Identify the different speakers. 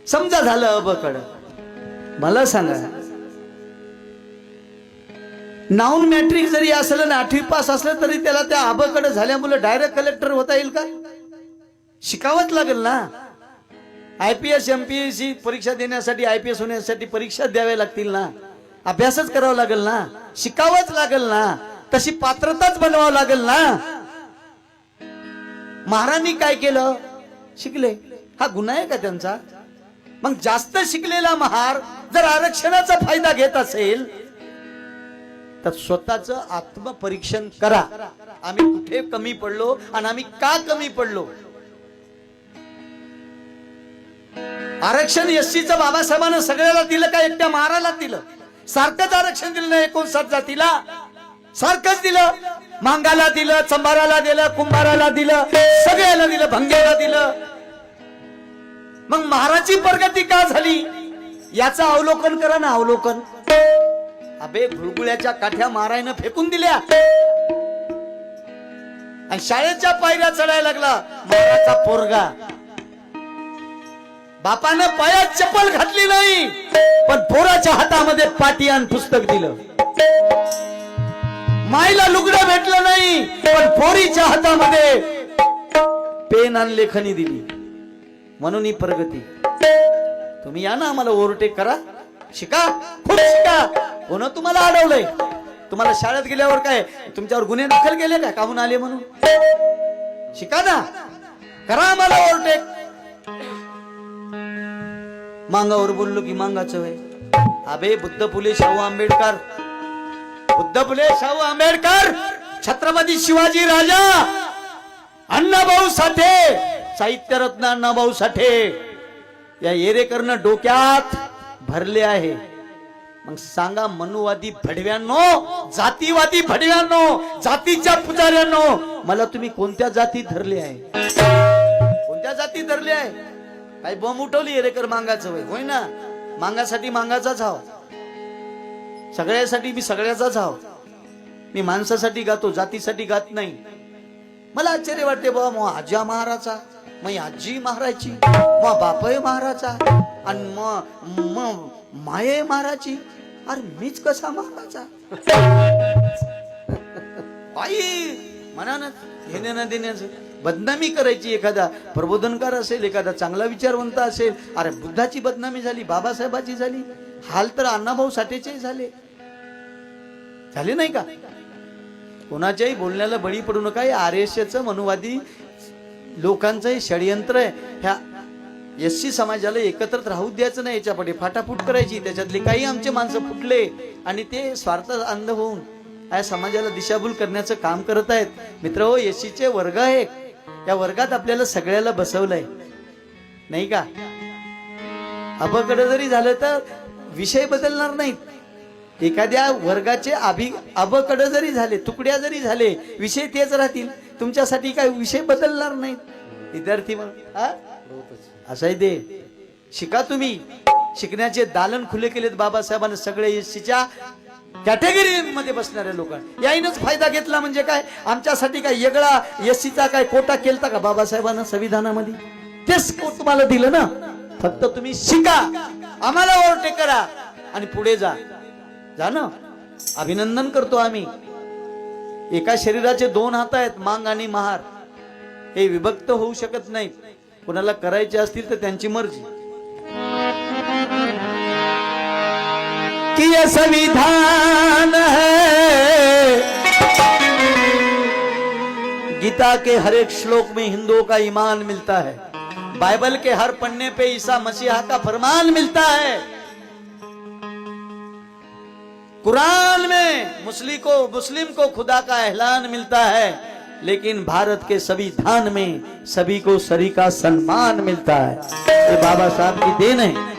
Speaker 1: समजा झालं अबकड, मला सांगा नाऊन मॅट्रिक जरी असलं ना 8वी पास असलं तरी त्याला त्या अबकड झाल्यामुळे डायरेक्ट कलेक्टर होता येईल का? शिकावंच लागेल ना. IPS MPSC परीक्षा देण्यासाठी, IPS होण्यासाठी परीक्षा द्याव्या लागतील ना, अभ्यासच करावा लागेल ना, शिकावंच लागेल ना, तशी पात्रताच बनवावं लागेल ना. महाराणी काय केलं? शिकले. हा गुन्हा आहे का त्यांचा? मग जास्त शिकलेला महार जर आरक्षणाचा फायदा घेत असेल तर स्वतःच आत्मपरीक्षण करा. आम्ही कुठे कमी पडलो आणि आम्ही का कमी पडलो? आरक्षण एससीचं बाबासाहेबांना सगळ्याला दिलं का एकट्या महाराला दिलं? सारखंच आरक्षण दिलं ना 59 जातीला, सारखंच दिलं. मांगाला दिलं, चंभाराला दिलं, कुंभाराला दिलं, सगळ्याला दिलं, भंग्याला दिलं. मग महाराची प्रगती का झाली याचं अवलोकन करा ना, अवलोकन. अबे घुळगुळ्याच्या काठ्या मारायनं फेकून दिल्या आणि शाळेच्या पायऱ्या चढायला लागला महाराचा पोरगा. बापानं पायात चप्पल घातली नाही पण पोराच्या हातामध्ये पाटी आणि पुस्तक दिलं. माईला लुगडं भेटलं नाही पण पोरीच्या हातामध्ये पेन आणि लेखनी दिली. म्हणून ही प्रगती. तुम्ही या ना, आम्हाला ओव्हरटेक करा, शिका, खूप शिका. कोण तुम्हाला अडवलंय? तुम्हाला शाळेत गेल्यावर काय तुमच्यावर गुन्हे दाखल केले काय काहून आले म्हणून? शिका ना, करा आम्हाला ओव्हरटेक. मांगावर बोललो की मांगाचं वय. अबे बुद्ध फुले शाहू आंबेडकर, बुद्ध फुले शाहू आंबेडकर, छत्रपती शिवाजी राजा, अण्णाभाऊ साठे, साहित्यरत्न अण्णाभाऊ साठे या येरेकरनं डोक्यात भरले आहे. मग सांगा मनुवादी भडव्यांनो, जातीवादी भडव्यांनो, जातीच्या पुजाऱ्यांनो, मला तुम्ही कोणत्या जाती धरले आहे? कोणत्या जाती धरले आहे? काही बॉम्ब उठवली येरेकर मांगाचं वय? होय ना, मांगासाठी मांगाचाच हाव, सगळ्यासाठी मी सगळ्याचाच हाव. मी माणसासाठी गातो, जातीसाठी गात नाही. मला आश्चर्य वाटते बाबा, मग आजा महाराचा, मग आजी महाराची, मग बापय महाराचा आणि मग माये महाराची. अरे मीच कसा महाराचा? आई म्हणान घेण्या न देण्याचं बदनामी करायची. एखादा प्रबोधनकार असेल, एखादा चांगला विचारवंत असेल, अरे बुद्धाची बदनामी झाली, बाबासाहेबाची झाली, हाल तर अण्णाभाऊ साठेचे झाले नाही का? कोणाच्याही बोलण्याला बळी पडू नका. RSSचं मनुवादी लोकांचं हे षडयंत्र आहे. ह्या एससी समाजाला एकत्र राहू द्यायचं नाही, याच्यापुढे फाटाफूट करायची. त्याच्यातले काही आमचे माणसं फुटले आणि ते स्वार्थ अंध होऊन या समाजाला दिशाभूल करण्याचं काम करत आहेत. मित्र हो, एससीचे वर्ग आहे, या वर्गात आपल्याला सगळ्याला बसवलंय नाही का? अबकड जरी झालं तर विषय बदलणार नाहीत. एखाद्या वर्गाचे अबकड जरी झाले, तुकड्या जरी झाले, विषय तेच राहतील. तुमच्यासाठी काय विषय बदलणार नाहीत. विद्यार्थी असं आहे ते. शिका तुम्ही. शिकण्याचे दालन खुले केलेत बाबासाहेबांनी सगळे एससीच्या कॅटेगरीमध्ये बसणाऱ्या लोकांना. याईनच फायदा घेतला म्हणजे काय? आमच्यासाठी काय वेगळा एससीचा काय कोटा केलता का बाबासाहेबांना संविधानामध्ये? तेच तुम्हाला दिलं ना. फक्त तुम्ही शिका, आम्हाला ओव्हरटेक करा आणि पुढे जा ना. अभिनंदन करतो आम्ही. एका शरीराचे 2 हात आहेत, मांग आणि महार. हे विभक्त होऊ शकत नाहीत. कोणाला करायचे असतील तर त्यांची मर्जी. कि ये संविधान है, गीता के हर एक श्लोक में हिंदुओं का ईमान मिलता है, बाइबल के हर पन्ने पे ईसा मसीहा का फरमान मिलता है, कुरान में मुस्लिम को खुदा का एहलान मिलता है, लेकिन भारत के संविधान में सभी को सरी का सम्मान मिलता है. ये बाबा साहब की देन है.